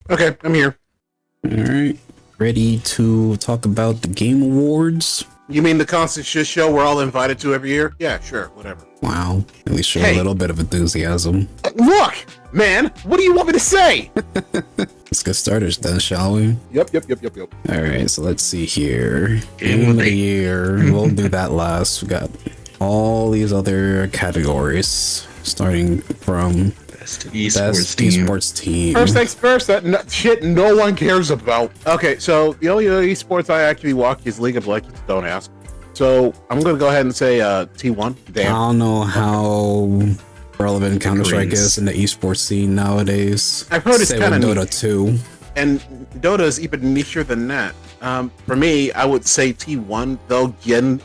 Okay, I'm here. All right, ready to talk about the Game Awards? You mean the constant shit show we're all invited to every year? Yeah, sure, whatever. Wow, at least show a little bit of enthusiasm. Look, man, what do you want me to say? Let's get started then, shall we? Yep. All right, so let's see here. Game of the year. We'll do that last. We got all these other categories, starting from Best esports team. First things first, that shit no one cares about. Okay, so the only esports I actually watch is League of Legends, don't ask. So I'm going to go ahead and say T1. Damn. I don't know how relevant Counter-Strike is in the esports scene nowadays. I've heard it's kind of Dota 2. And Dota is even nicher than that. For me, I would say T1, though Gen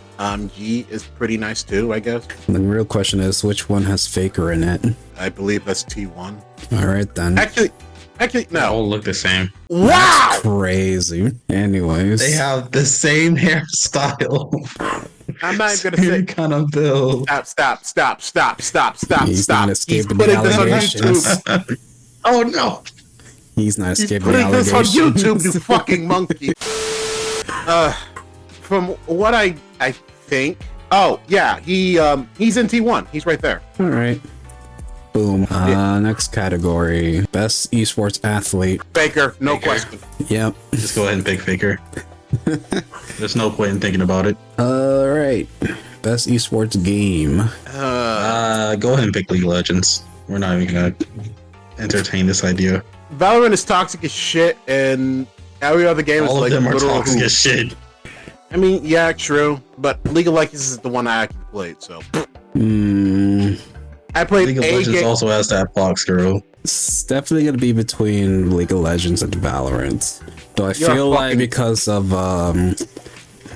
G is pretty nice too, I guess. The real question is, which one has Faker in it? I believe that's T1. All right, then. Actually, They no. all look the same. Wow! That's crazy. Anyways. They have the same hairstyle. I'm not even gonna say kind of build. Stop. He's not escaping He's the putting this on allegations. YouTube. Oh no! He's not He's escaping the putting this on allegations. YouTube, you fucking monkey. From what I think. Oh yeah, he's in T1. He's right there. All right. Boom. Next category. Best esports athlete. Faker, no Faker. question. Yep. Just go ahead and pick Faker. There's no point in thinking about it. All right. Best esports game. Go ahead and pick League of Legends. We're not even gonna entertain this idea. Valorant is toxic as shit, and every other game is All like of them are literal toxic hoop. as shit. I mean, yeah, true, but League of Legends is the one I actually played. So I played League of a Legends game. also has that box girl. It's definitely gonna be between League of Legends and Valorant. Though I You're feel like fucking- because of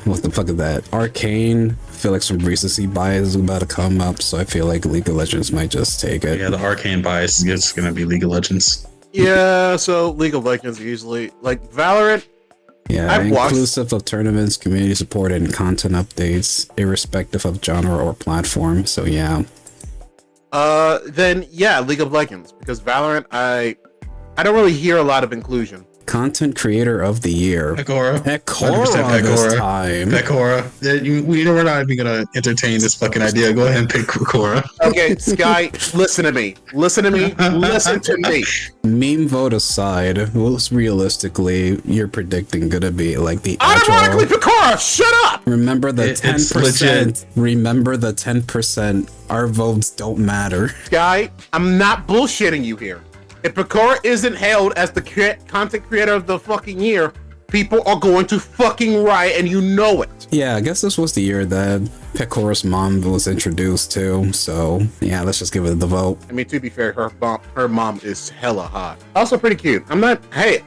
what the fuck is that? Arcane. I feel like some recency bias is about to come up, so I feel like League of Legends might just take it. Yeah, the arcane bias is just gonna be League of Legends. Yeah, so League of Legends usually like Valorant. Yeah, I've watched- inclusive of tournaments, community support, and content updates, irrespective of genre or platform. So yeah. Then yeah, League of Legends, because Valorant, I don't really hear a lot of inclusion. Content creator of the year. Pekora. Pekora 100% this time. Pekora. Yeah, we're not even gonna entertain this fucking idea. Go ahead and pick Pekora. Okay, Sky, listen to me. Listen to me. Meme vote aside, what's realistically you're predicting gonna be like the Unironically, actual... Pekora, shut up! Remember the It's 10%. legit. Remember the 10%. Our votes don't matter. Sky, I'm not bullshitting you here. If Pekora isn't hailed as the content creator of the fucking year, people are going to fucking riot, and you know it. Yeah, I guess this was the year that Pekora's mom was introduced to, so yeah, let's just give it the vote. I mean, to be fair, her mom is hella hot. Also pretty cute. I'm not. Hey!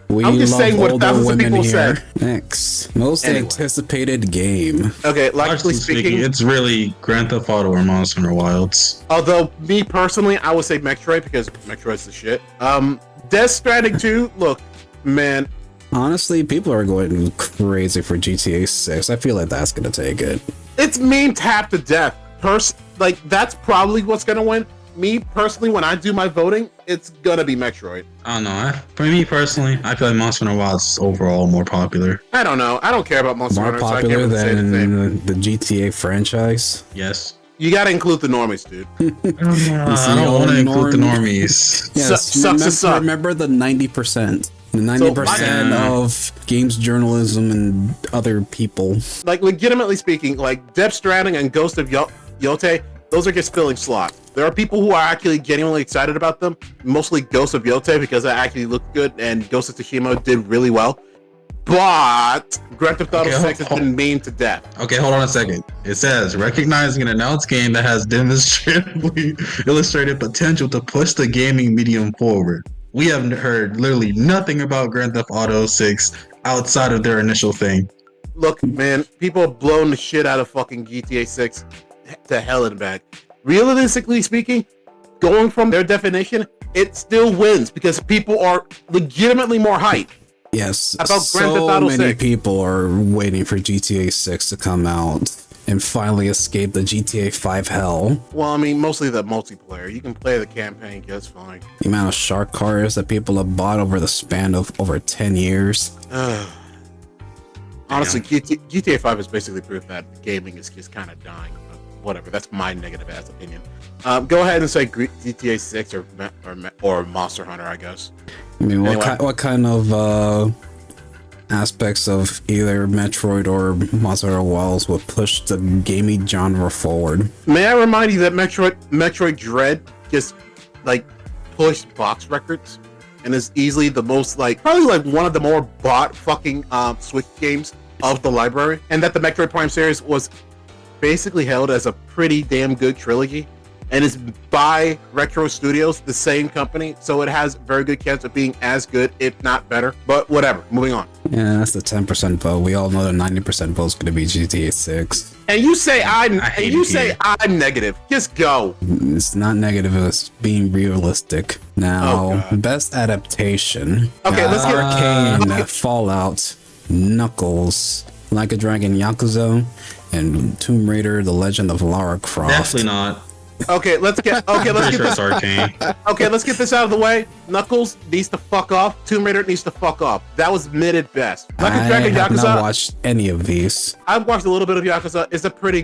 We I'm just love saying what older thousands of women people here. said. Next, most Anyway. anticipated game. Okay, Largely logically speaking, it's really Grand Theft Auto or Monster Hunter Wilds. although me personally, I would say Metroid because Metroid's the shit. Death Stranding 2. Look, man. Honestly, people are going crazy for GTA 6. I feel like that's gonna take it. It's meme tapped to death. Like, that's probably what's gonna win. Me personally, when I do my voting, it's gonna be Metroid. I don't know. For me personally, I feel like Monster Hunter Wilds is overall more popular. I don't know. I don't care about Monster More Hunter, so I popular can't really say the same. than the GTA franchise. Yes. You gotta include the normies, dude. I don't want to include the normies. Yes, Sucks to suck. remember the 90%. The 90% of games journalism and other people. Like, legitimately speaking, like Death Stranding and Ghost of Yote, those are just filling slots. There are people who are actually genuinely excited about them, mostly Ghost of Yote because it actually looked good and Ghost of Tsushima did really well. But Grand Theft Auto 6 has been memed to death. Okay, hold on a second. It says, recognizing an announced game that has demonstratively illustrated potential to push the gaming medium forward. We have heard literally nothing about Grand Theft Auto 6 outside of their initial thing. Look, man, people have blown the shit out of fucking GTA 6 to hell and back. Realistically speaking, going from their definition, it still wins because people are legitimately more hyped. Yes, About Grand Theft so Auto many 6. people are waiting for GTA 6 to come out. and finally escape the GTA 5 hell. Well, I mean, mostly the multiplayer. You can play the campaign just fine. The amount of shark cars that people have bought over the span of over 10 years. Honestly, GTA 5 is basically proof that gaming is just kind of dying. But whatever, that's my negative ass opinion. Go ahead and say GTA 6 or Monster Hunter, I guess. I mean, Anyway. what kind of aspects of either Metroid or Monster Hunter Wilds would push the gaming genre forward? May I remind you that Metroid Dread just like pushed box records and is easily the most probably one of the more bought fucking Switch games of the library, and that the Metroid Prime series was basically held as a pretty damn good trilogy, and is by Retro Studios, the same company, so it has very good chance of being as good, if not better. But whatever, moving on. Yeah, that's the 10% vote. We all know the 90% vote is going to be GTA 6. And you say I'm negative. Just go. It's not negative, it's being realistic. Now, best adaptation. Okay, let's get Arcane, Fallout, Knuckles, Like a Dragon Yakuza, and Tomb Raider: The Legend of Lara Croft. Definitely not. let's get this. Arcane. Okay, let's get this out of the way. Knuckles needs to fuck off. Tomb Raider needs to fuck off. That was mid at best. Like a Dragon I have Yakuza. not watched any of these. I've watched a little bit of Yakuza. It's a pretty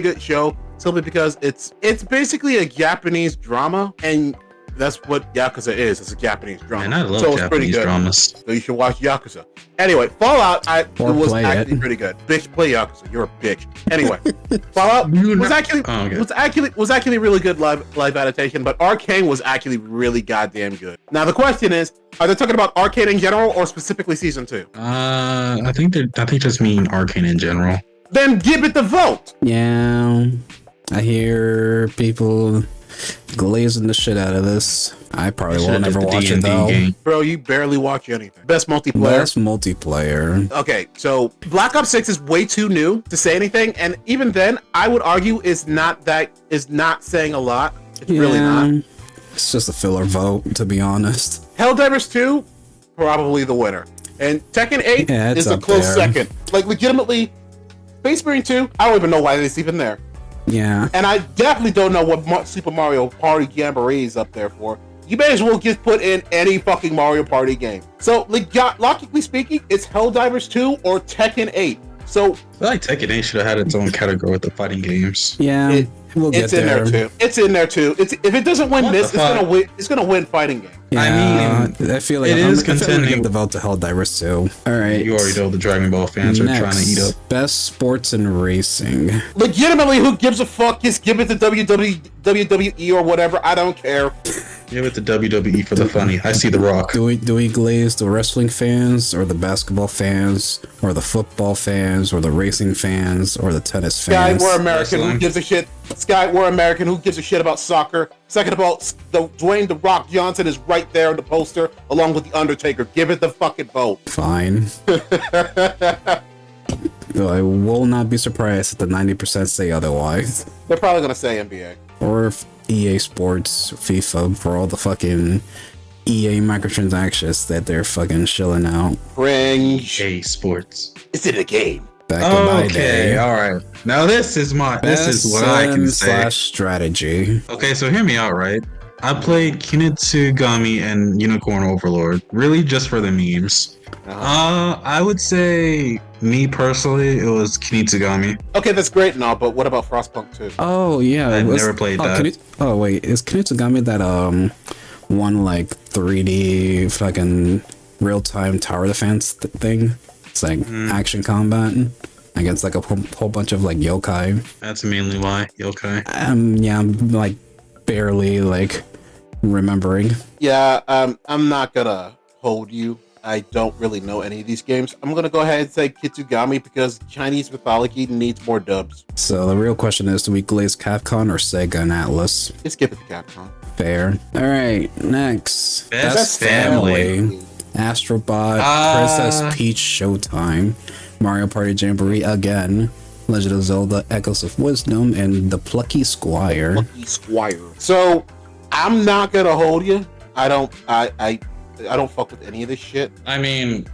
good show, simply because it's basically a Japanese drama, and that's what Yakuza is. It's a Japanese drama. And I love so it's Japanese pretty good. dramas. So you should watch Yakuza. Anyway, Fallout it was play actually it. pretty good. Bitch, play Yakuza. You're a bitch. Anyway, Fallout was actually really good live adaptation, but Arcane was actually really goddamn good. Now the question is, are they talking about Arcane in general or specifically season 2? I think just mean Arcane in general. Then give it the vote. Yeah, I hear people glazing the shit out of this. I probably will never watch it though. Game. Bro, you barely watch anything. Best multiplayer. Best multiplayer. Okay, so Black Ops 6 is way too new to say anything, and even then, I would argue is not saying a lot. It's really not. It's just a filler vote, to be honest. Helldivers 2, probably the winner. And Tekken 8 is a close second. Like, legitimately, Space Marine 2, I don't even know why it's even there. Yeah. And I definitely don't know what Super Mario Party Jamboree is up there for. You may as well just put in any fucking Mario Party game. So, logically speaking, it's Helldivers 2 or Tekken 8. So, I feel like Tekken 8 should have had its own category with the fighting games. Yeah, we'll get there. It's in there too. If it doesn't win this, it's gonna win fighting game. Yeah, I mean, I feel like it is I'm gonna contending. give the vote to Helldivers too. All right. You already know the Dragon Ball fans are trying to eat up. Best sports and racing. Legitimately, who gives a fuck? Just give it to WWE or whatever. I don't care. Give it to WWE for the funny. I see The Rock. Do we glaze the wrestling fans, or the basketball fans, or the football fans, or the racing fans, or the tennis Sky, fans? we're American. Who gives a shit? Sky, we're American. Who gives a shit about soccer? Second of all, Dwayne The Rock Johnson is right there on the poster, along with the Undertaker. Give it the fucking vote. Fine. Though I will not be surprised if the 90% say otherwise. They're probably gonna say NBA. Or EA Sports, FIFA, for all the fucking EA microtransactions that they're fucking shilling out. Cringe. EA Sports. Is it a game? Back in my day. Okay, all right. Now this is what I can say. Strategy. Okay, so hear me out, right? I played Kinetsugami and Unicorn Overlord, really just for the memes. I would say, me personally, it was Kinetsugami. Okay, that's great and all, but what about Frostpunk 2? Oh yeah, I've never played that. Wait, is Kinetsugami that one like 3D fucking real-time tower defense thing? It's like action combat against like a whole bunch of like yokai. That's mainly why yokai. Yeah, I'm like barely like remembering. Yeah, I'm not gonna hold you. I don't really know any of these games. I'm gonna go ahead and say Kitsugami because Chinese mythology needs more dubs. So the real question is, do we glaze Capcom or Sega and Atlas? Just skip it to Capcom. Fair. All right, next. Best family. Astrobot, Princess Peach Showtime, Mario Party Jamboree again, Legend of Zelda Echoes of Wisdom, and The Plucky Squire. Plucky Squire. So I'm not gonna hold you. I don't fuck with any of this shit. I mean,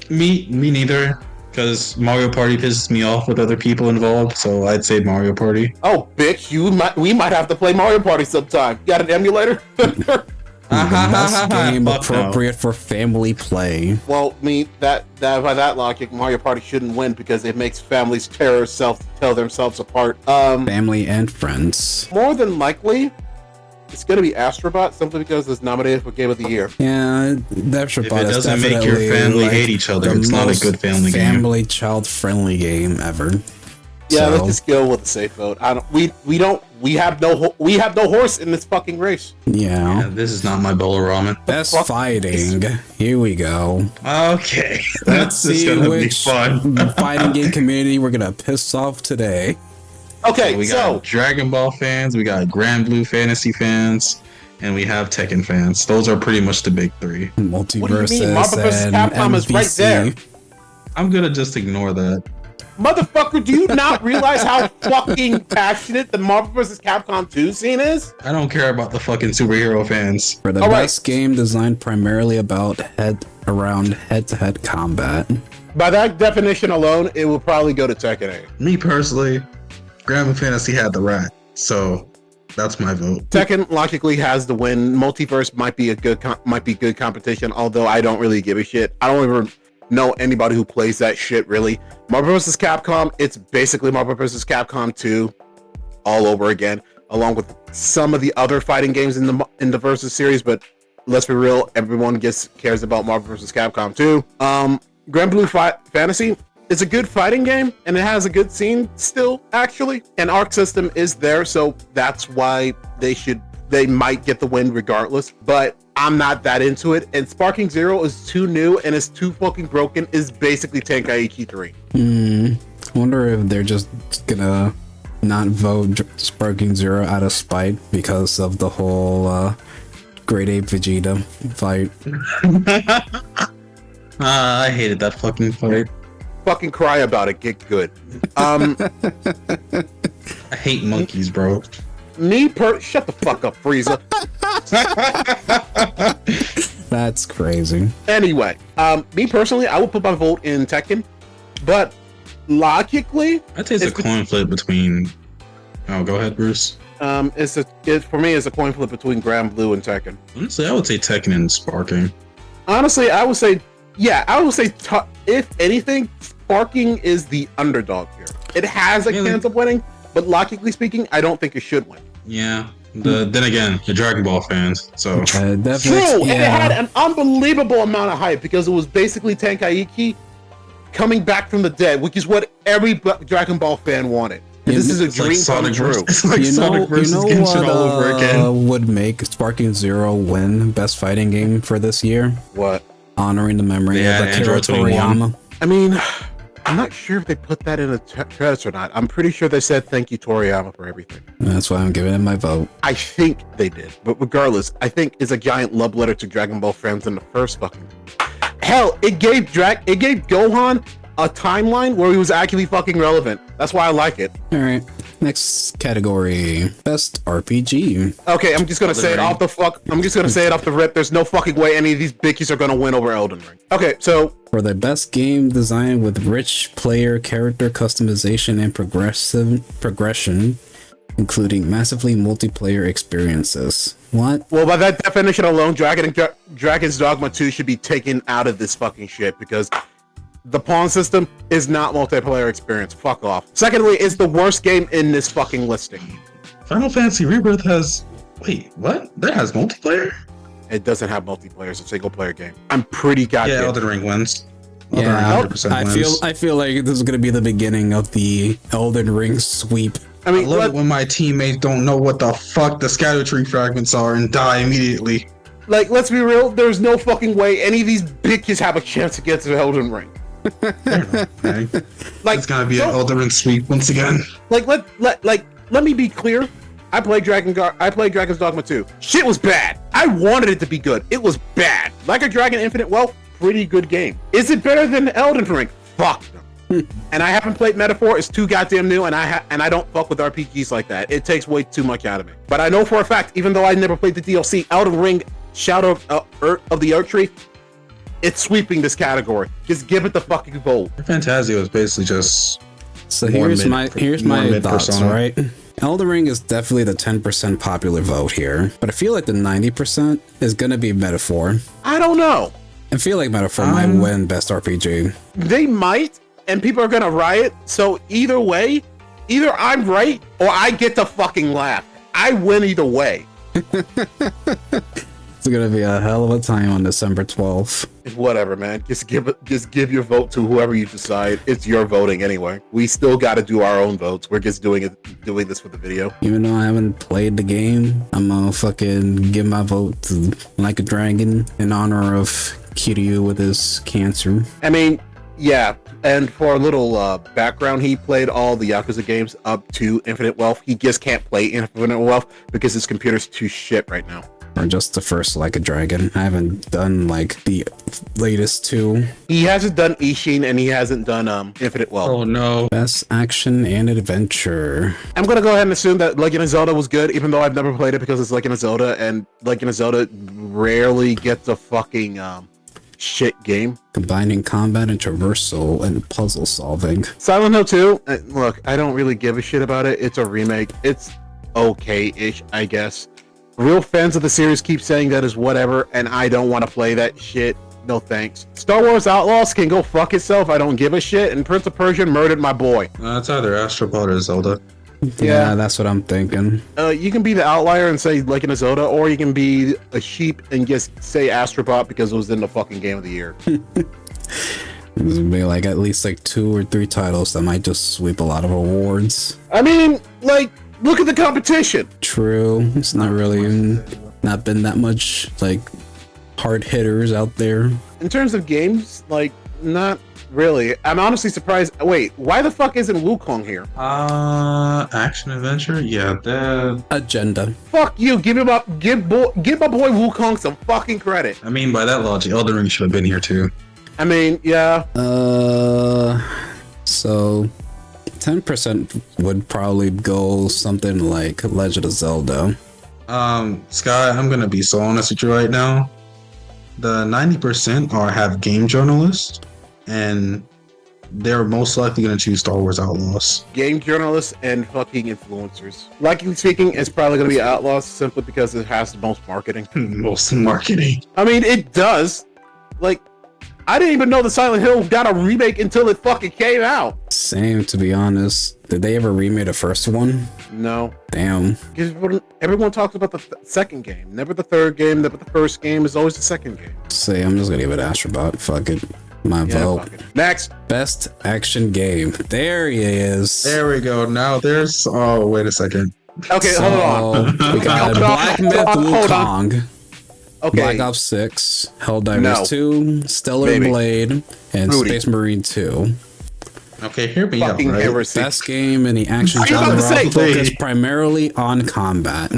me neither. Because Mario Party pisses me off with other people involved, so I'd say Mario Party. Oh, bitch, we might have to play Mario Party sometime. Got an emulator? The best game Fuck appropriate for family play. Well, that by that logic, Mario Party shouldn't win because it makes families tear themselves apart. Family and friends. More than likely, it's gonna be Astrobot simply because it's nominated for Game of the Year. Yeah, that's If it doesn't make your family hate each other, it's not a good family game. Family child-friendly game ever. Yeah, So, let's just go with a safe vote. We have no horse in this fucking race. yeah. This is not my bowl of ramen. Best fuck fighting. Here we go. Okay, Let's this is see gonna be which fun. fighting game community we're gonna piss off today. Okay, We got Dragon Ball fans, we got Grand Blue Fantasy fans, and we have Tekken fans. Those are pretty much the big three. Multiverses Marvel vs. and Capcom is right there. MVC. I'm gonna just ignore that. motherfucker, do you not realize how fucking passionate the Marvel vs. Capcom 2 scene is? I don't care about the fucking superhero fans. For the best game designed primarily around head-to-head combat. By that definition alone, it will probably go to Tekken 8. Me personally, Grand Blue Fantasy had the rat, so that's my vote. Tekken logically has the win. Multiverse might be good competition, although I don't really give a shit. I don't even know anybody who plays that shit really. Marvel vs. Capcom, it's basically Marvel vs. Capcom 2 all over again, along with some of the other fighting games in the Versus series. But let's be real, everyone cares about Marvel vs. Capcom 2. Grand Blue Fantasy, it's a good fighting game, and it has a good scene still, actually. And Arc System is there, so that's why they might get the win regardless. But I'm not that into it. And Sparking Zero is too new, and it's too fucking broken. Is basically Tenkaichi 3. I wonder if they're just gonna not vote Sparking Zero out of spite because of the whole Grade 8 Vegeta fight. I hated that fucking fight. Fucking cry about it. Get good. I hate monkeys, bro. Shut the fuck up, Frieza. That's crazy. Anyway, me personally, I would put my vote in Tekken, but logically, I'd say it's a coin flip between. Oh, go ahead, Bruce. For me, it's a coin flip between Grand Blue and Tekken. Honestly, I would say Tekken and Sparking. Honestly, I would say, if anything, Sparking is the underdog here. It has a chance of winning, but logically speaking, I don't think it should win. Yeah. Then again, the Dragon Ball fans. So True, and it had an unbelievable amount of hype because it was basically Tenkaichi coming back from the dead, which is what every Dragon Ball fan wanted. And this is a dream come true. It's like Sonic versus Genshin all over again. Would make Sparking Zero win best fighting game for this year? What? Honoring the memory of Akira Android 21. Toriyama. I mean, I'm not sure if they put that in the credits or not. I'm pretty sure they said thank you Toriyama for everything. That's why I'm giving it my vote. I think they did, but regardless, I think it's a giant love letter to Dragon Ball fans in the first fucking. Hell, it gave Gohan a timeline where he was actually fucking relevant. That's why I like it. All right, next category: best RPG. Okay, I'm just gonna say it off the rip. There's no fucking way any of these bitches are gonna win over Elden Ring. Okay, so for the best game design with rich player character customization and progression, including massively multiplayer experiences. What? Well, by that definition alone, Dragon's Dogma 2 should be taken out of this fucking shit because the pawn system is not multiplayer experience. Fuck off. Secondly, it's the worst game in this fucking listing. Final Fantasy Rebirth has. Wait, what? That has multiplayer? It doesn't have multiplayer. It's a single player game. I'm pretty goddamn. Yeah, Elden Ring wins. Yeah, I feel like this is gonna be the beginning of the Elden Ring sweep. I love it when my teammates don't know what the fuck the scatter tree fragments are and die immediately. Like, let's be real. There's no fucking way any of these bitches have a chance to get to Elden Ring. Okay. Like, it's gonna be an Elden Ring sweep once again. Let me be clear. I played Dragon's Dogma 2. Shit was bad. I wanted it to be good. It was bad. Like a Dragon Infinite Wealth, pretty good game. Is it better than Elden Ring? Fuck them. And I haven't played Metaphor. It's too goddamn new, and I don't fuck with RPGs like that. It takes way too much out of me. But I know for a fact, even though I never played the DLC, Elden Ring Shadow of the Earth Tree, it's sweeping this category. Just give it the fucking vote. Fantasia was basically just. So here's my thoughts, Persona. right? Elden Ring is definitely the 10% popular vote here, but I feel like the 90% is gonna be Metaphor. I don't know. I feel like Metaphor might win Best RPG. They might, and people are gonna riot. So either way, either I'm right or I get to fucking laugh. I win either way. It's gonna be a hell of a time on December 12th. Whatever, man. Just give your vote to whoever you decide. It's your voting anyway. We still got to do our own votes. We're just doing this for the video. Even though I haven't played the game, I'm gonna fucking give my vote to Like a Dragon in honor of Kiryu with his cancer. I mean, yeah. And for a little background, he played all the Yakuza games up to Infinite Wealth. He just can't play Infinite Wealth because his computer's too shit right now. Or just the first Like a Dragon. I haven't done like the latest two. He hasn't done Ishin and he hasn't done Infinite Wealth. Oh no. Best action and adventure. I'm gonna go ahead and assume that Legend of Zelda was good, even though I've never played it because it's Legend of Zelda, and Legend of Zelda rarely gets a fucking shit game. Combining combat and traversal and puzzle solving. Silent Hill 2, look, I don't really give a shit about it. It's a remake. It's okay-ish, I guess. Real fans of the series keep saying that is whatever, and I don't want to play that shit. No thanks. Star Wars Outlaws can go fuck itself. I don't give a shit. And Prince of Persia murdered my boy. It's either Astrobot or Zelda. Yeah, that's what I'm thinking. You can be the outlier and say Legend of Zelda, or you can be a sheep and just say Astrobot because it was in the fucking game of the year. There's gonna be like at least like 2 or 3 titles that might just sweep a lot of awards. I mean, like, look at the competition. True. It's not really not been that much like hard hitters out there. In terms of games, like, not really. I'm honestly surprised. Wait, why the fuck isn't Wukong here? Action adventure? Yeah, that. Agenda. Fuck you. Give him up. Give my boy Wukong some fucking credit. I mean, by that logic, Elden Ring should have been here too. I mean, yeah. So 10% would probably go something like Legend of Zelda. Sky, I'm gonna be so honest with you right now. The 90% have game journalists, and they're most likely gonna choose Star Wars Outlaws. Game journalists and fucking influencers. Likely speaking, it's probably gonna be Outlaws simply because it has the most marketing. Most marketing. I mean, it does. Like, I didn't even know the Silent Hill got a remake until it fucking came out. Same, to be honest. Did they ever remake the first one? No. Damn. Because everyone talks about the second game. Never the third game, never the first game. It's always the second game. Say, I'm just gonna give it Astrobot. Fuck it. My vote. Fuck it. Next. Best action game. There he is. There we go. Now there's. Oh, wait a second. Okay, So, hold on. We got Hold on, Black Myth hold on. Wukong, Okay. Black Ops 6, Helldivers No. 2, Stellar Maybe. Blade, and Rudy. Space Marine 2. Okay, hear me out, Fucking right? heresy. Best game in the action Are you about to genre say- focused primarily on combat.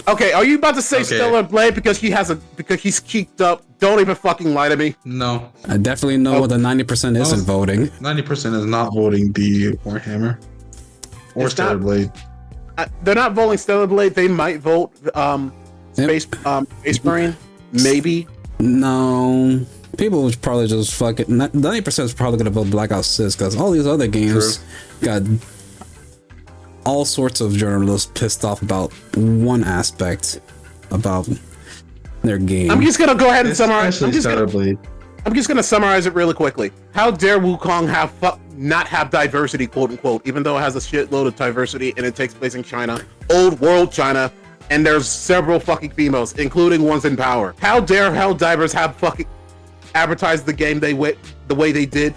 Okay, are you about to say Okay. Stellar Blade because he's geeked up? Don't even fucking lie to me. No, I definitely know what the 90% isn't voting. 90% is not voting the Warhammer or It's Stellar not- Blade. They're not voting Stellar Blade. They might vote Space Marine. Maybe. No. People would probably just fuck it. 90% is probably gonna vote Black Ops 6 because all these other games got all sorts of journalists pissed off about one aspect about their game. I'm just gonna go ahead and summarize. Especially Stellar Blade. I'm just gonna summarize it really quickly. How dare Wukong not have diversity, quote unquote, even though it has a shitload of diversity and it takes place in China, old world China, and there's several fucking females, including ones in power. How dare Helldivers have fucking advertised the game the way they did,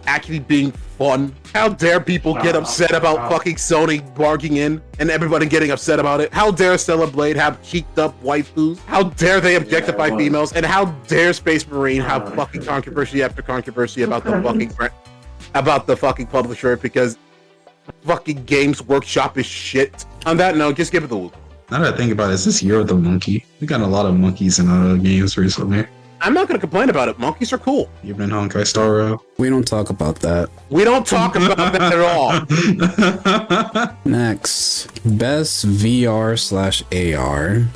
actually being fun? How dare people get upset about fucking Sony barging in and everybody getting upset about it? How dare Stellar Blade have cheeked up waifus? How dare they objectify females? And how dare Space Marine have fucking controversy after controversy about the fucking publisher because fucking Games Workshop is shit. On that note, just give it the whoop. Now that I think about it, is this Year of the Monkey? We got a lot of monkeys in our games recently. I'm not gonna complain about it. Monkeys are cool. You've been Honkai Star Rail. We don't talk about that. We don't talk about that at all. Next, best VR/AR.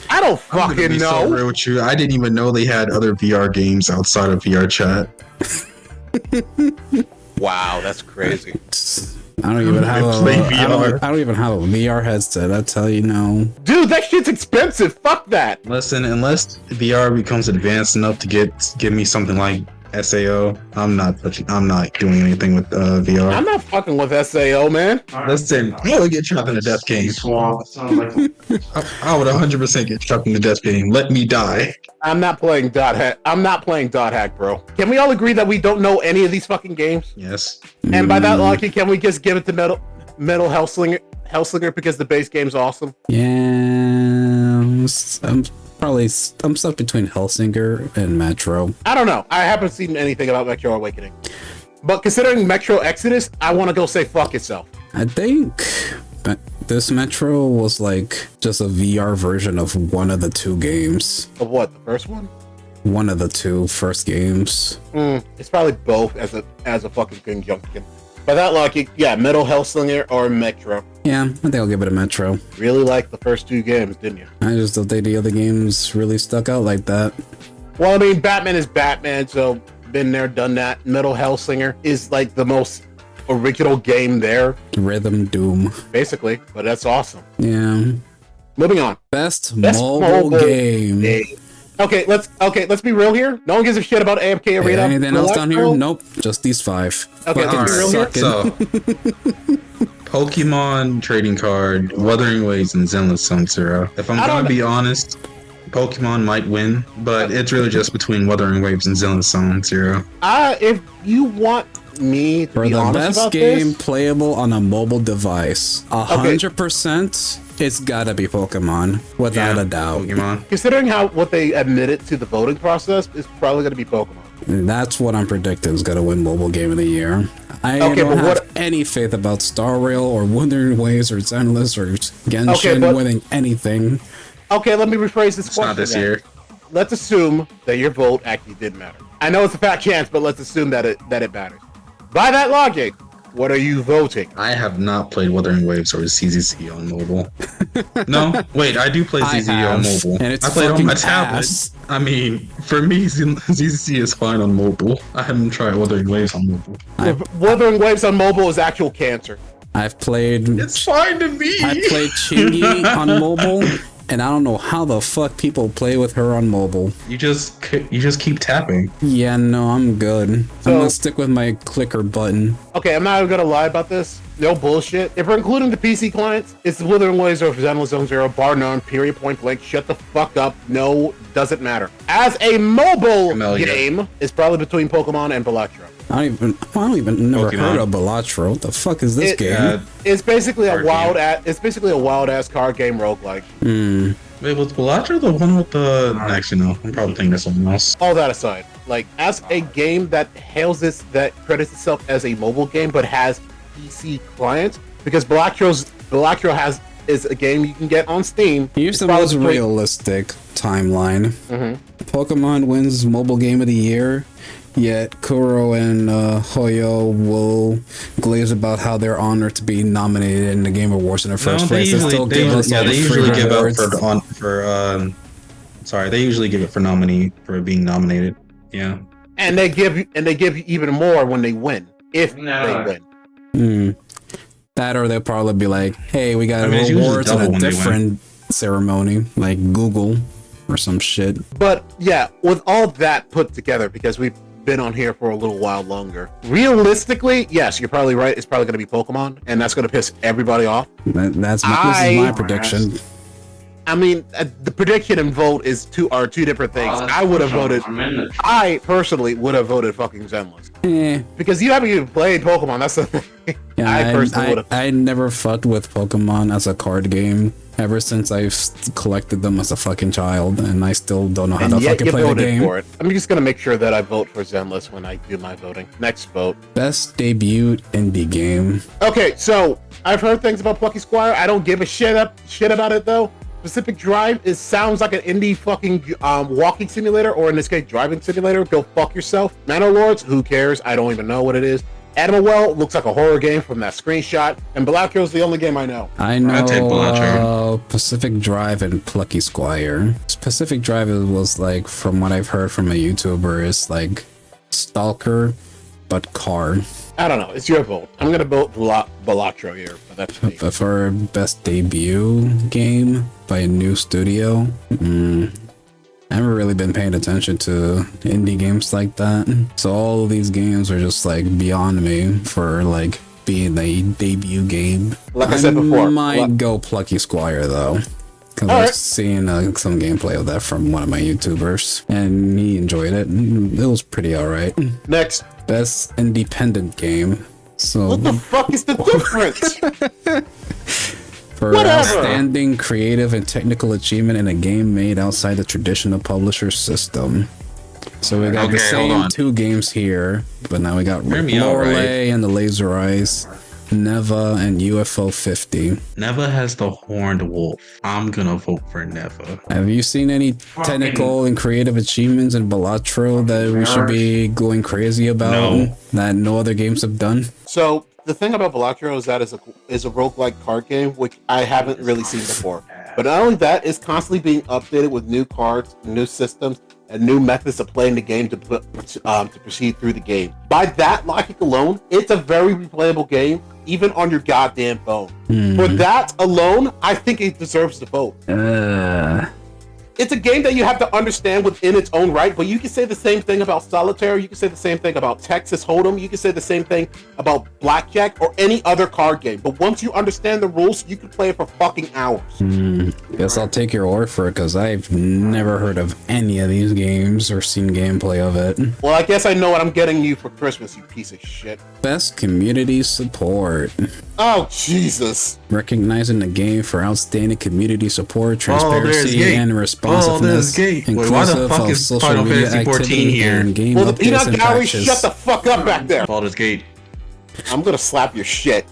I don't I'm gonna fucking be so know. real with you. I didn't even know they had other VR games outside of VR chat. Wow, that's crazy. I don't even have play I VR. don't even have a VR headset. That's how you know. Dude, that shit's expensive. Fuck that. Listen, unless VR becomes advanced enough to give me something like SAO, I'm not doing anything with VR. I'm not fucking with SAO, man. Listen, I would get trapped in a death game. I would 100% get trapped in the death game. Let me die. I'm not playing dot hack. I'm not playing dot hack, bro. Can we all agree that we don't know any of these fucking games? Yes. And by that logic, can we just give it to Metal Hellslinger because the base game's awesome? Yeah, I'm stuck between Hellsinger and Metro. I don't know. I haven't seen anything about Metro Awakening. But considering Metro Exodus, I want to go say fuck itself. I think this Metro was like just a VR version of one of the two games. Of what? The first one? One of the two first games. It's probably both as a fucking conjunction. By that logic, yeah, Metal Hellslinger or Metro. Yeah, I think I'll give it a Metro. Really liked the first two games, didn't you? I just don't think the other games really stuck out like that. Well, I mean, Batman is Batman, so been there, done that. Metal Hellslinger is like the most original game there, Rhythm Doom. basically, but that's awesome. Yeah. Moving on. Best mobile game. Okay, let's be real here. No one gives a shit about AFK Arena. Anything else down here? Nope. Just these 5. Okay, Fucking let's be real here. sucking. So, Pokemon trading card, Wuthering Waves, and Zenless Sun Zero. If I'm gonna be honest, Pokemon might win, but it's really just between Wuthering Waves and Zenless Sun Zero. If you want me to For be the honest best about game this, playable on a mobile device, 100%, it's gotta be Pokemon, without a doubt. Pokemon. considering what they admitted to the voting process, it's probably going to be Pokemon. And that's what I'm predicting is gonna win Mobile Game of the Year. I don't have any faith about Star Rail or Wuthering Waves or Zenless or Genshin winning anything. Okay, let me rephrase this question. Not this year. Let's assume that your vote actually did matter. I know it's a fat chance, but let's assume that it matters. By that logic, what are you voting? I have not played Wuthering Waves or CZC on mobile. No, wait, I do play CZC on mobile. And it's I played on my fucking tablet. ass. I mean, for me, CZC is fine on mobile. I haven't tried Wuthering Waves on mobile. Wuthering Waves on mobile is actual cancer. I've played. It's fine to me. I played Chingy on mobile, and I don't know how the fuck people play with her on mobile. You just keep tapping. Yeah, no, I'm good. I'm gonna stick with my clicker button. Okay, I'm not even gonna lie about this. No bullshit. If we're including the PC clients, it's Wuthering Waves or Zenless Zone Zero, bar none, period, point blank. Shut the fuck up. No, doesn't matter. As a mobile game, it's probably between Pokemon and Balatro. I don't even never heard of Balatro. What the fuck is this game? It's basically a wild ass card game roguelike. Wait, was Balatro the one with the? Actually, no. I'm probably thinking of something else. All that aside, like as a game that that credits itself as a mobile game but has PC clients, because Balatro is a game you can get on Steam. Here's the most realistic timeline. Pokemon wins Mobile Game of the Year. Yet Kuro and Hoyo will glaze about how they're honored to be nominated in the Game Awards in the first place. They usually give it for nominee for being nominated. Yeah, and they give even more when they win, if they win. That or they'll probably be like, "Hey, we got awards in a different ceremony, like Google or some shit." But yeah, with all that put together, because we've been on here for a little while longer, realistically, yes, you're probably right. It's probably going to be Pokemon, and that's going to piss everybody off. This is my prediction. I mean, the prediction and vote are two different things. I personally would have voted fucking Zenless. Because you haven't even played Pokemon, that's the thing. Yeah, I never fucked with Pokemon as a card game ever since I've collected them as a fucking child, and I still don't know how to fucking play the game. For it. I'm just gonna make sure that I vote for Zenless when I do my voting. Next vote. Best debut indie game. Okay, so I've heard things about Plucky Squire. I don't give a shit about it though. Pacific Drive sounds like an indie fucking walking simulator, or in this case, driving simulator. Go fuck yourself. Manor Lords, who cares? I don't even know what it is. Animal Well looks like a horror game from that screenshot, and Black is the only game I know. I know Pacific Drive and Plucky Squire. Pacific Drive was like, from what I've heard from a YouTuber, is like Stalker, but car. I don't know. It's your vote. I'm gonna vote Balatro here, but that's me. But for best debut game by a new studio, I haven't really been paying attention to indie games like that. So all of these games are just like beyond me for like being a debut game. Like I said before, I might go Plucky Squire though, because I've seen some gameplay of that from one of my YouTubers, and he enjoyed it. It was pretty alright. Next, best independent game. So what the fuck is the difference? For outstanding creative and technical achievement in a game made outside the traditional publisher system. So we got the same two games here, but now we got Lorelei and the Laser Eyes, Neva and UFO 50. Neva has the horned wolf. I'm gonna vote for Neva. Have you seen any technical and creative achievements in Balatro that we should be going crazy about that no other games have done? So the thing about Balatro is that is a roguelike card game, which I haven't really seen before. But not only that, it's constantly being updated with new cards, new systems, and new methods of playing the game to proceed through the game. By that logic alone, it's a very replayable game, even on your goddamn phone. For that alone, I think it deserves the vote. It's a game that you have to understand within its own right, but you can say the same thing about Solitaire, you can say the same thing about Texas Hold'em, you can say the same thing about Blackjack or any other card game. But once you understand the rules, you can play it for fucking hours. Guess I'll take your word for it, because I've never heard of any of these games or seen gameplay of it. Well, I guess I know what I'm getting you for Christmas, you piece of shit. Best community support. Oh, Jesus. Recognizing the game for outstanding community support, transparency, and responsiveness. Wait, why the fuck is Final Fantasy 14 here? Well, the peanut gallery, shut the fuck up back there. Baldur's Gate. I'm gonna slap your shit.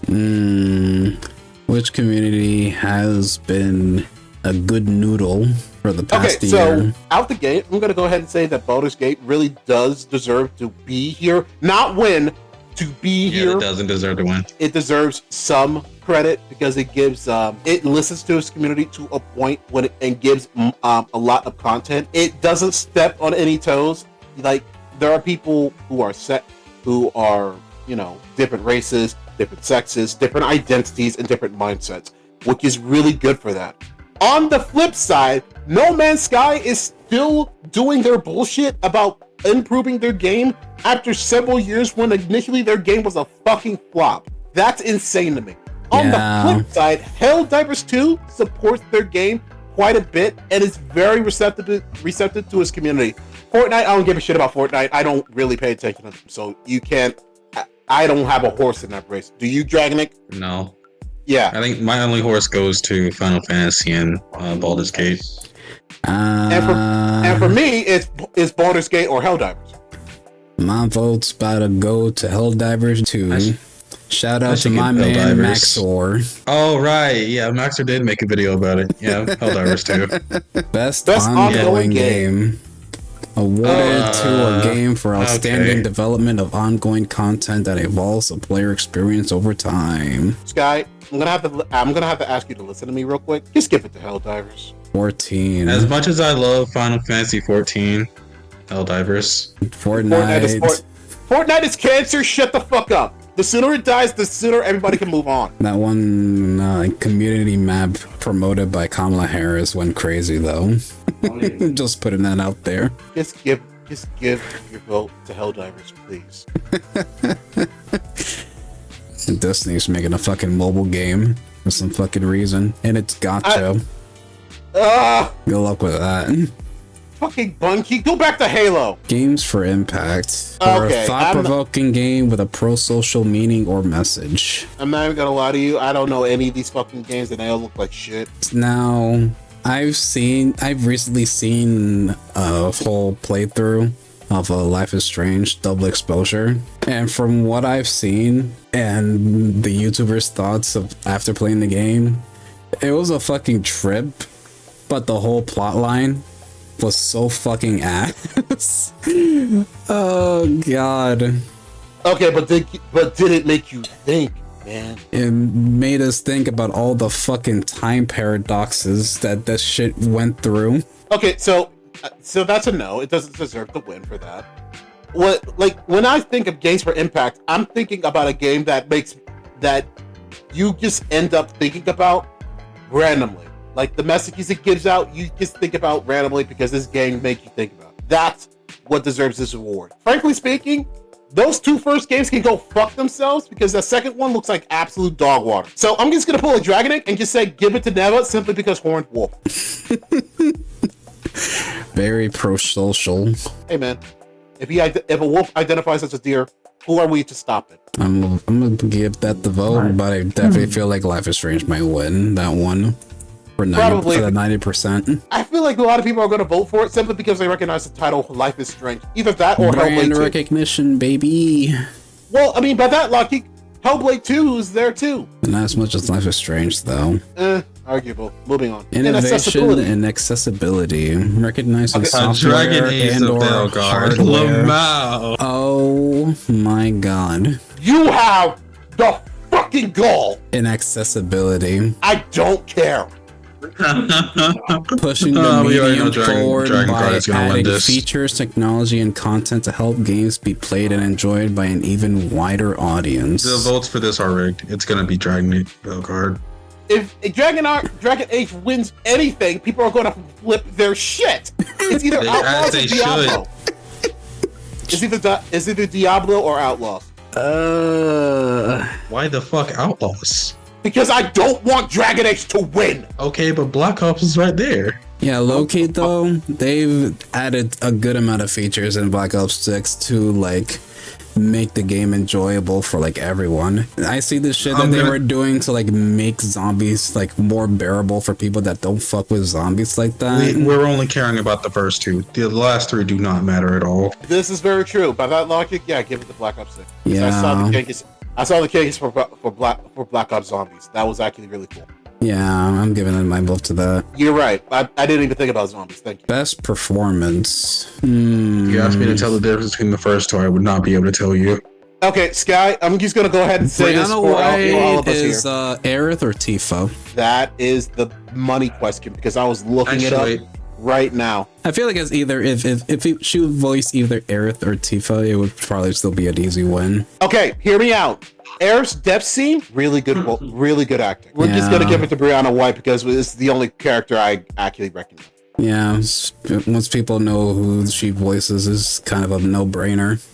Which community has been a good noodle for the past year? So out the gate, I'm gonna go ahead and say that Baldur's Gate really does deserve to be here. Not win, to be here. It doesn't deserve to win. It deserves some credit because it gives it listens to its community to a point when and gives a lot of content. It doesn't step on any toes. Like, there are people who are different races, different sexes, different identities, and different mindsets, which is really good for that. On the flip side, No Man's Sky is still doing their bullshit about improving their game after several years when initially their game was a fucking flop. That's insane to me. On the flip side, Helldivers 2 supports their game quite a bit and is very receptive to its community. Fortnite, I don't give a shit about Fortnite. I don't really pay attention to them, so you can't. I don't have a horse in that race. Do you, Dragonic? No. Yeah. I think my only horse goes to Final Fantasy and Baldur's Gate. And for me, it's Baldur's Gate or Helldivers. My vote's about to go to Helldivers 2. Shout out to my man Maxor. Oh right, yeah, Maxor did make a video about it. Yeah, Helldivers 2. Best ongoing game. Awarded to a game for outstanding development of ongoing content that evolves the player experience over time. Sky, I'm gonna have to ask you to listen to me real quick. Just skip it to Helldivers. 14. As much as I love Final Fantasy 14, Helldivers. Fortnite is cancer. Shut the fuck up. The sooner it dies, the sooner everybody can move on. That one community map promoted by Kamala Harris went crazy though. Just putting that out there. Just give your vote to Helldivers, please. Destiny's making a fucking mobile game for some fucking reason, and it's gotcha. Good luck with that. Fucking Bungie, go back to Halo. Games for impact. Or a thought-provoking game with a pro-social meaning or message. I'm not even gonna lie to you. I don't know any of these fucking games, and they all look like shit. Now, I've recently seen a whole playthrough of Life is Strange Double Exposure, and from what I've seen and the YouTuber's thoughts of after playing the game, it was a fucking trip. but the whole plot line was so fucking ass. Oh god. Okay, but did it make you think, man? It made us think about all the fucking time paradoxes that this shit went through. Okay, so that's a no. It doesn't deserve the win for that. When I think of games for impact, I'm thinking about a game that you just end up thinking about randomly. Like the messages it gives out, you just think about randomly because this game makes you think about. That's what deserves this award. Frankly speaking, those two first games can go fuck themselves because the second one looks like absolute dog water. So I'm just gonna pull a Dragon Egg and just say give it to Neva simply because Horned Wolf. Very pro-social. Hey man, if a wolf identifies as a deer, who are we to stop it? I'm gonna give that the vote, but I definitely feel like Life is Strange might win that one for 90%. I feel like a lot of people are going to vote for it simply because they recognize the title Life is Strange. Either that or Brand Hellblade 2. recognition, baby. Well, I mean, by that logic, Hellblade 2 is there too. Not as much as Life is Strange, though. Arguable. Moving on. Innovation and accessibility. Recognizing software and or hardware. Oh my god. You have the fucking goal. Inaccessibility. I don't care. Pushing the medium forward by adding features, technology, and content to help games be played and enjoyed by an even wider audience. The votes for this are rigged. It's gonna be Dragon Card. If Dragon Age wins anything, people are going to flip their shit. It's either Outlaws or Diablo. It's either Diablo or Outlaws. Why the fuck Outlaws? Because I don't want Dragon Age to win. Okay, but Black Ops is right there. Yeah, low-key though, they've added a good amount of features in Black Ops 6 to like make the game enjoyable for like everyone. I see the shit that they were doing to like make zombies like more bearable for people that don't fuck with zombies like that. We're only caring about the first two. The last three do not matter at all. This is very true. By that logic, yeah, give it to Black Ops 6. Yeah. I saw the case for Black Ops Zombies. That was actually really cool. Yeah, I'm giving my vote to that. You're right. I didn't even think about zombies. Thank you. Best performance. If you asked me to tell the difference between the first two, I would not be able to tell you. Okay, Sky, I'm just going to go ahead and say this for all of us here. Is Aerith or Tifa? That is the money question because I was looking it up right now. I feel like it's either if she would voice either Aerith or Tifa, it would probably still be an easy win. Okay, hear me out. Aerith's death scene, really good acting. We're just gonna give it to Brianna White because it's the only character I actually recognize. Yeah, once people know who she voices, is kind of a no-brainer.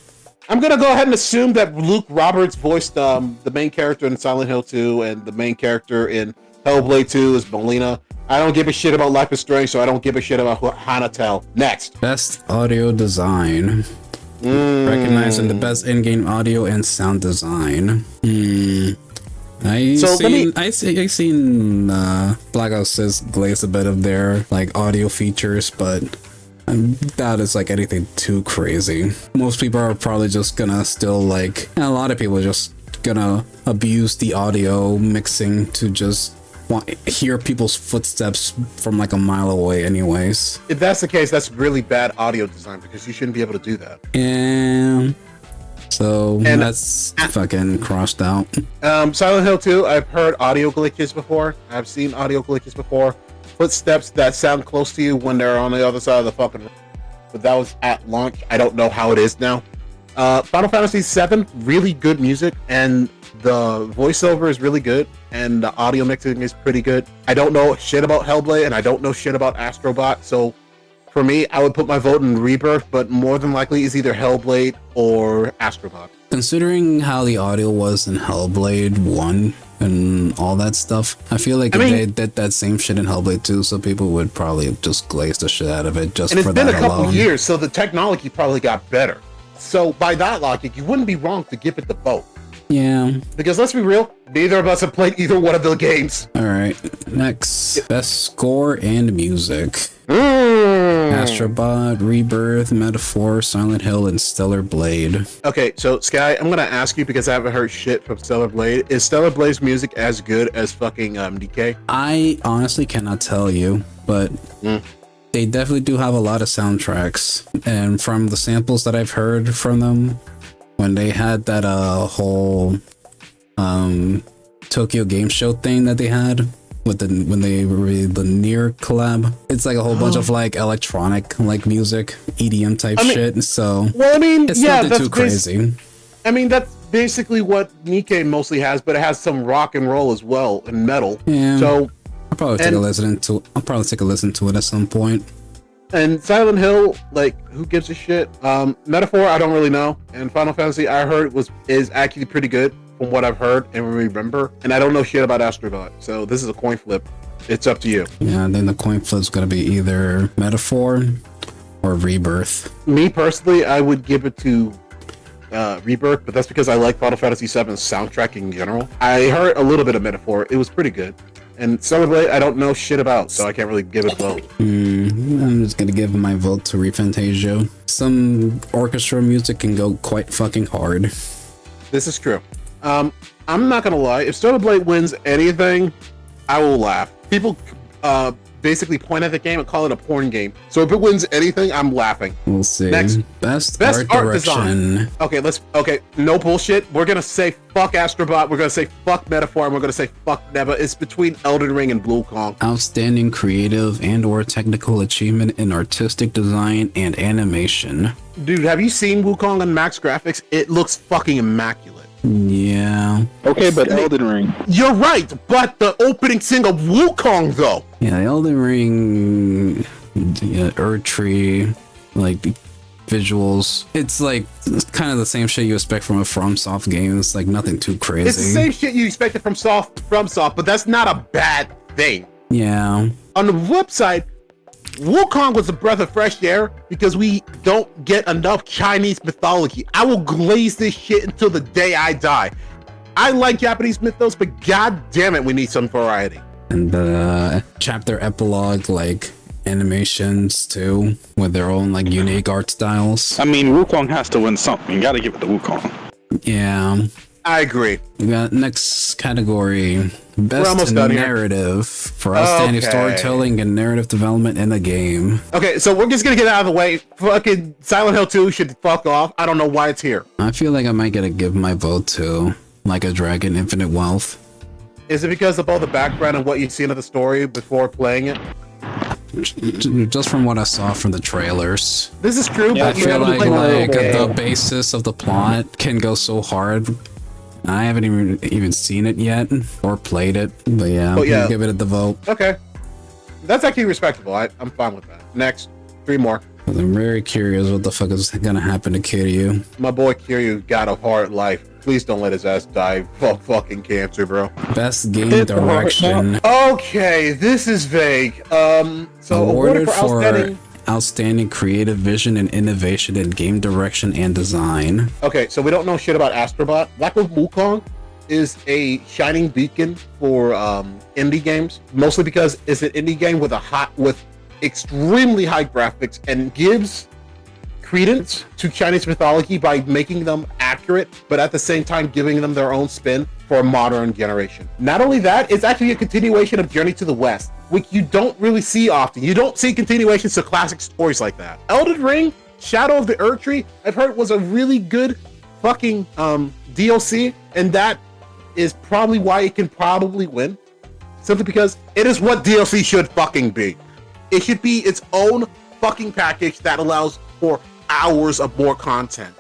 I'm gonna go ahead and assume that Luke Roberts voiced the main character in Silent Hill 2 and the main character in Hellblade 2 is Melina. I don't give a shit about Life is Strange, so I don't give a shit about Hannah Tell. Next. Best audio design. Recognizing the best in-game audio and sound design. I seen Black Ops 6 glaze a bit of their like audio features, but that is like anything too crazy. Most people are probably just gonna still like, and a lot of people are just gonna abuse the audio mixing to just hear people's footsteps from like a mile away anyways. If that's the case, that's really bad audio design because you shouldn't be able to do that. And so that's fucking crossed out. Silent Hill 2, I've heard audio glitches before. I've seen audio glitches before. Footsteps that sound close to you when they're on the other side of the fucking room. But that was at launch. I don't know how it is now. Final Fantasy VII, really good music, and the voiceover is really good, and the audio mixing is pretty good. I don't know shit about Hellblade, and I don't know shit about Astrobot, so for me, I would put my vote in Rebirth, but more than likely it's either Hellblade or Astrobot. Considering how the audio was in Hellblade 1 and all that stuff, I feel like if they did that same shit in Hellblade 2, so people would probably just glaze the shit out of it just for that alone. And it's been a couple years, so the technology probably got better. So by that logic, you wouldn't be wrong to give it the vote. Yeah. Because let's be real, neither of us have played either one of the games. Alright, next. Best score and music. Astrobot, Rebirth, Metaphor, Silent Hill, and Stellar Blade. Okay, so Sky, I'm gonna ask you because I haven't heard shit from Stellar Blade. Is Stellar Blade's music as good as fucking DK? I honestly cannot tell you, but they definitely do have a lot of soundtracks. And from the samples that I've heard from them, when they had that whole Tokyo Game Show thing that they had with when they were the Near collab, it's like a whole bunch of like electronic like music, EDM type shit. So well, I mean, it's yeah, nothing too crazy. I mean, that's basically what Nikkei mostly has, but it has some rock and roll as well and metal. Yeah. So I'll probably take a listen to it at some point. And Silent Hill, like, who gives a shit? Metaphor, I don't really know. And Final Fantasy, I heard is actually pretty good from what I've heard and remember. And I don't know shit about Astrobot, so this is a coin flip. It's up to you. Yeah, then the coin flip's gonna be either Metaphor or Rebirth. Me personally, I would give it to Rebirth, but that's because I like Final Fantasy VII's soundtrack in general. I heard a little bit of Metaphor. It was pretty good. And Celebrate, I don't know shit about, so I can't really give it a vote. I'm just gonna give my vote to Refantasia. Some orchestra music can go quite fucking hard. This is true. I'm not gonna lie. If Celebrate wins anything, I will laugh. People basically point at the game and call it a porn game. So if it wins anything, I'm laughing. We'll see. Next. Best art direction. Design. Okay, no bullshit. We're gonna say fuck Astrobot, we're gonna say fuck Metaphor, and we're gonna say fuck Neva. It's between Elden Ring and Blue Kong. Outstanding creative and or technical achievement in artistic design and animation. Dude, have you seen Wukong on max graphics? It looks fucking immaculate. Yeah. Okay, but Elden Ring. You're right, but the opening single Wukong though. Yeah, Elden Ring, Erdtree, like visuals. It's like it's kind of the same shit you expect from a FromSoft game. It's like nothing too crazy. It's the same shit you expected from FromSoft, but that's not a bad thing. Yeah. On the flip side, Wukong was a breath of fresh air because we don't get enough Chinese mythology. I will glaze this shit until the day I die. I like Japanese mythos, but god damn it, we need some variety. And the chapter epilogue, like animations too, with their own like unique art styles. I mean, Wukong has to win something. You gotta give it to Wukong. Yeah. I agree. We got next category, best narrative for outstanding storytelling and narrative development in a game. Okay, so we're just gonna get out of the way. Fucking Silent Hill 2 should fuck off. I don't know why it's here. I feel like I might get to give my vote to Like a Dragon Infinite Wealth. Is it because of all the background and what you've seen of the story before playing it? Just from what I saw from the trailers. This is true, I but you feel haven't like played the basis of the plot can go so hard. I haven't even seen it yet or played it, but yeah, I'm gonna give it the vote. Okay, that's actually respectable. I'm fine with that. Next, 3 more. I'm very curious what the fuck is gonna happen to Kiryu. My boy Kiryu got a hard life. Please don't let his ass die of fucking cancer, bro. Best game direction. Okay, this is vague. So awarded for outstanding creative vision and innovation in game direction and design. Okay, so we don't know shit about Astrobot. Lack of Wukong is a shining beacon for indie games, mostly because it's an indie game with extremely high graphics and gives credence to Chinese mythology by making them accurate, but at the same time giving them their own spin for a modern generation. Not only that, it's actually a continuation of Journey to the West, which you don't really see often. You don't see continuations to classic stories like that. Elden Ring, Shadow of the Erdtree, I've heard was a really good fucking DLC, and that is probably why it can probably win. Simply because it is what DLC should fucking be. It should be its own fucking package that allows for hours of more content,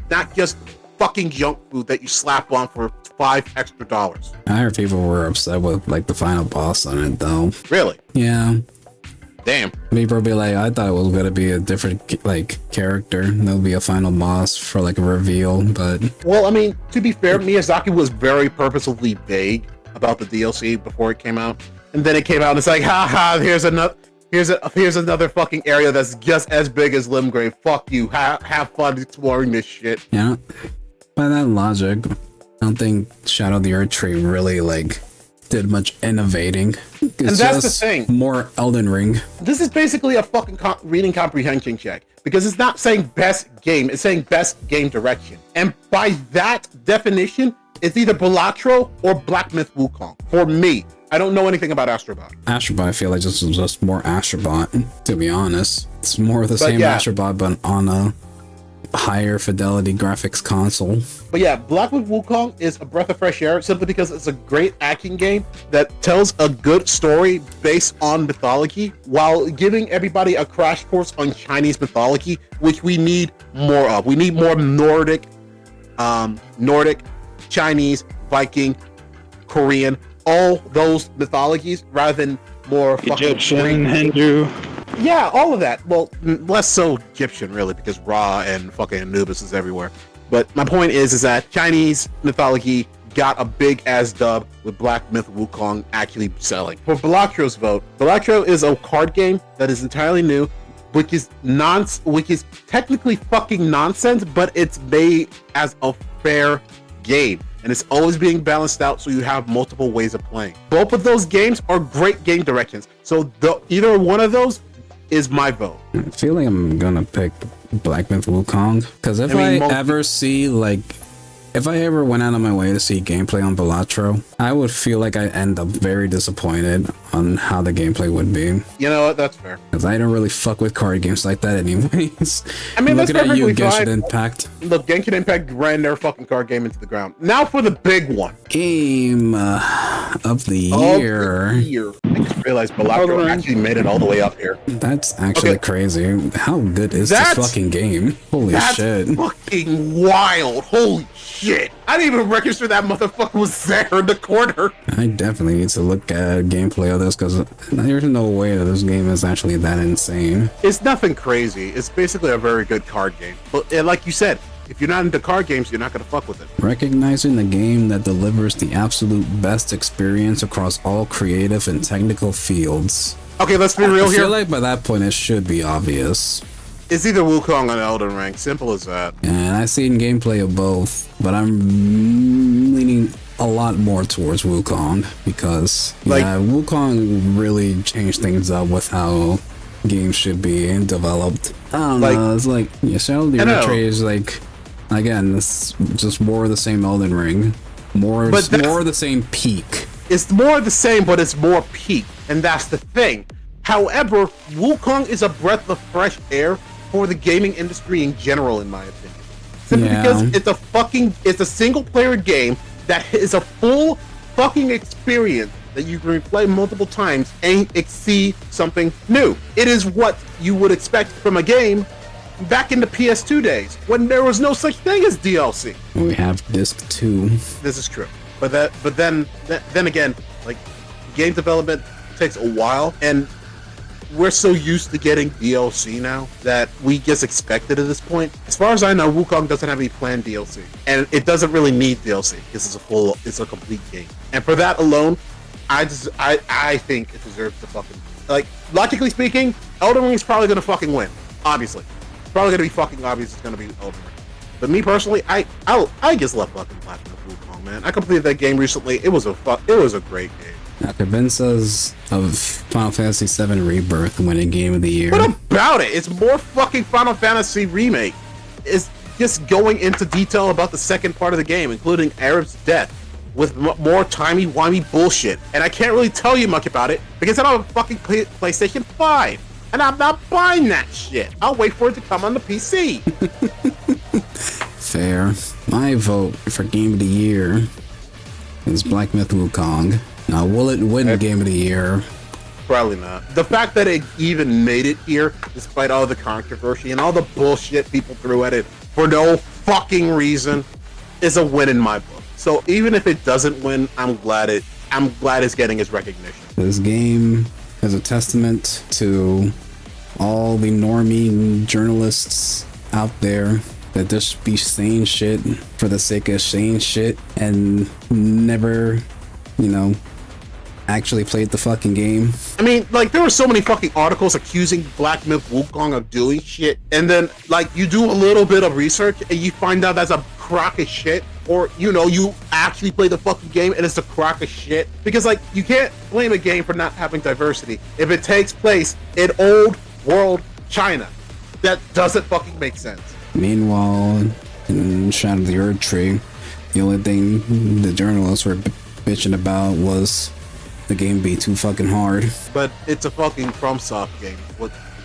not just fucking junk food that you slap on for $5 extra. I heard people were upset with like the final boss on it though. Really? Yeah. Damn. People be like, I thought it was gonna be a different like character. There'll be a final boss for like a reveal, but well, I mean, to be fair, Miyazaki was very purposefully vague about the DLC before it came out, and then it came out and it's like, haha, here's another fucking area that's just as big as Limgrave. Fuck you. Have fun exploring this shit. Yeah. By that logic, I don't think Shadow of the Erdtree really like did much innovating. It's and that's the thing. More Elden Ring. This is basically a fucking reading comprehension check because it's not saying best game, it's saying best game direction. And by that definition, it's either Balatro or Black Myth Wukong. For me, I don't know anything about Astrobot. Astrobot, I feel like this is just more Astrobot, to be honest. It's more of the same yeah. Astrobot, but on a higher fidelity graphics console. But yeah, Black Myth Wukong is a breath of fresh air simply because it's a great action game that tells a good story based on mythology while giving everybody a crash course on Chinese mythology, which we need more of. We need more Nordic, Chinese, Viking, Korean, all those mythologies rather than more fucking Egyptian, Hindu. Yeah, all of that. Well, less so Egyptian, really, because Ra and fucking Anubis is everywhere. But my point is that Chinese mythology got a big ass dub with Black Myth Wukong actually selling. For Balatro's vote, Balatro is a card game that is entirely new, which is technically fucking nonsense, but it's made as a fair game. And it's always being balanced out so you have multiple ways of playing. Both of those games are great game directions. So either one of those is my vote. I feel like I'm gonna pick Black Myth Wukong because if I ever went out of my way to see gameplay on Balatro, I would feel like I end up very disappointed on how the gameplay would be. You know what? That's fair. Because I don't really fuck with card games like that anyways. I mean, looking that's at you, perfectly Genshin fine. Impact. Look, Genshin Impact ran their fucking card game into the ground. Now for the big one. Game of the year. I just realized Balatro actually made it all the way up here. That's actually crazy. How good is this fucking game? Holy shit. Fucking wild. Holy shit. I didn't even register that motherfucker was there in the corner. I definitely need to look at gameplay of this because there's no way that this game is actually that insane. It's nothing crazy. It's basically a very good card game. But like you said, if you're not into card games, you're not going to fuck with it. Recognizing the game that delivers the absolute best experience across all creative and technical fields. Okay, let's be real here. I feel like by that point it should be obvious. It's either Wukong or Elden Ring. Simple as that. And I've seen gameplay of both, but I'm leaning a lot more towards Wukong because Wukong really changed things up with how games should be developed. I don't know. It's like Shadow of the Archer is like, again, it's just more of the same Elden Ring, more of the same peak. It's more of the same, but it's more peak, and that's the thing. However, Wukong is a breath of fresh air for the gaming industry in general, in my opinion. Simply because it's a single player game that is a full fucking experience that you can replay multiple times and see something new. It is what you would expect from a game back in the PS2 days when there was no such thing as DLC. We have disc 2. This is true, but then again, like, game development takes a while, and we're so used to getting DLC now that we just expect it at this point. As far as I know, Wukong doesn't have any planned DLC, and it doesn't really need DLC because it's a complete game. And for that alone, I think it deserves the fucking, like, logically speaking, Elden Ring is probably gonna fucking win. Obviously, it's probably gonna be fucking obvious it's gonna be Elden Ring. But me personally, I just love fucking Black Myth Wukong, man. I completed that game recently. It was a great game. Convinces of Final Fantasy VII Rebirth winning Game of the Year. What about it? It's more fucking Final Fantasy Remake. It's just going into detail about the second part of the game, including Arab's death, with more timey-wimey bullshit. And I can't really tell you much about it because I don't have a fucking PlayStation 5. And I'm not buying that shit. I'll wait for it to come on the PC. Fair. My vote for Game of the Year is Black Myth Wukong. Now, will it win Game of the Year? Probably not. The fact that it even made it here, despite all the controversy and all the bullshit people threw at it for no fucking reason, is a win in my book. So even if it doesn't win, I'm glad it's getting its recognition. This game is a testament to all the normie journalists out there that just be saying shit for the sake of saying shit and never, actually played the fucking game. I mean, like, there were so many fucking articles accusing Black Myth Wukong of doing shit, and then, like, you do a little bit of research and you find out that's a crock of shit, or, you actually play the fucking game and it's a crock of shit. Because, like, you can't blame a game for not having diversity if it takes place in old world China. That doesn't fucking make sense. Meanwhile, in Shadow of the Erd Tree, the only thing the journalists were bitching about was the game be too fucking hard. But it's a fucking FromSoft game.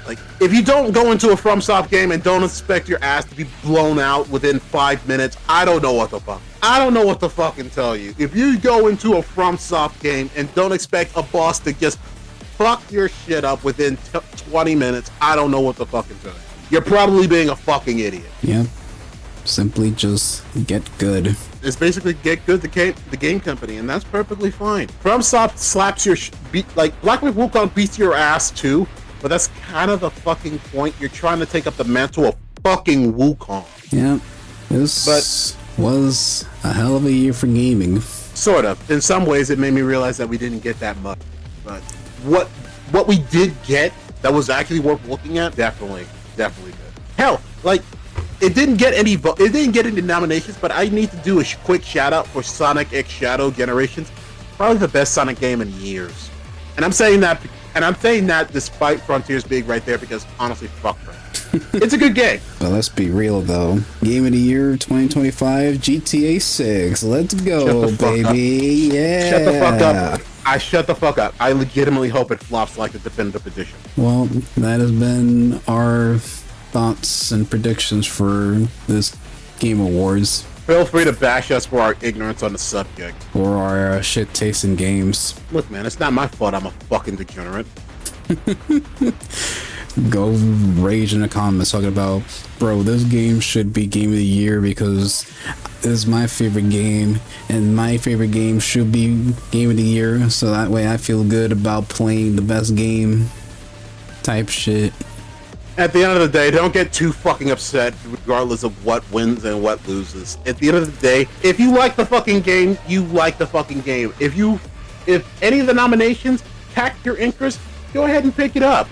Like, if you don't go into a FromSoft game and don't expect your ass to be blown out within 5 minutes, I don't know what the fuck. I don't know what to fucking tell you. If you go into a FromSoft game and don't expect a boss to just fuck your shit up within 20 minutes, I don't know what to fucking tell you. You're probably being a fucking idiot. Yep. Simply just get good. It's basically get good, the game company, and that's perfectly fine. FromSoft slaps your like Black Myth Wukong beats your ass too, but that's kind of the fucking point. You're trying to take up the mantle of fucking Wukong. Yeah, this was a hell of a year for gaming. Sort of. In some ways, it made me realize that we didn't get that much, but what we did get that was actually worth looking at, definitely good. Hell, like. It didn't get any nominations, but I need to do a quick shout out for Sonic X Shadow Generations. Probably the best Sonic game in years. And I'm saying that despite Frontiers being right there, because honestly, fuck them. It's a good game. But let's be real though. Game of the year 2025, GTA 6. Let's go, baby. Yeah. Shut the fuck up. Shut the fuck up. I legitimately hope it flops like the definitive edition. Well, that has been our thoughts and predictions for this Game Awards. Feel free to bash us for our ignorance on the subject. Or our shit taste in games. Look, man, it's not my fault I'm a fucking degenerate. Go rage in the comments talking about, bro, this game should be Game of the Year because this is my favorite game, and my favorite game should be Game of the Year, so that way I feel good about playing the best game type shit. At the end of the day, don't get too fucking upset regardless of what wins and what loses. At the end of the day, if you like the fucking game, you like the fucking game. If any of the nominations catch your interest, go ahead and pick it up.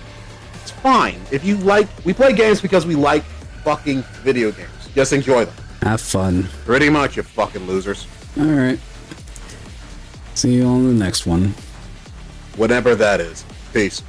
It's fine. We play games because we like fucking video games. Just enjoy them. Have fun. Pretty much, you fucking losers. Alright. See you on the next one. Whatever that is. Peace.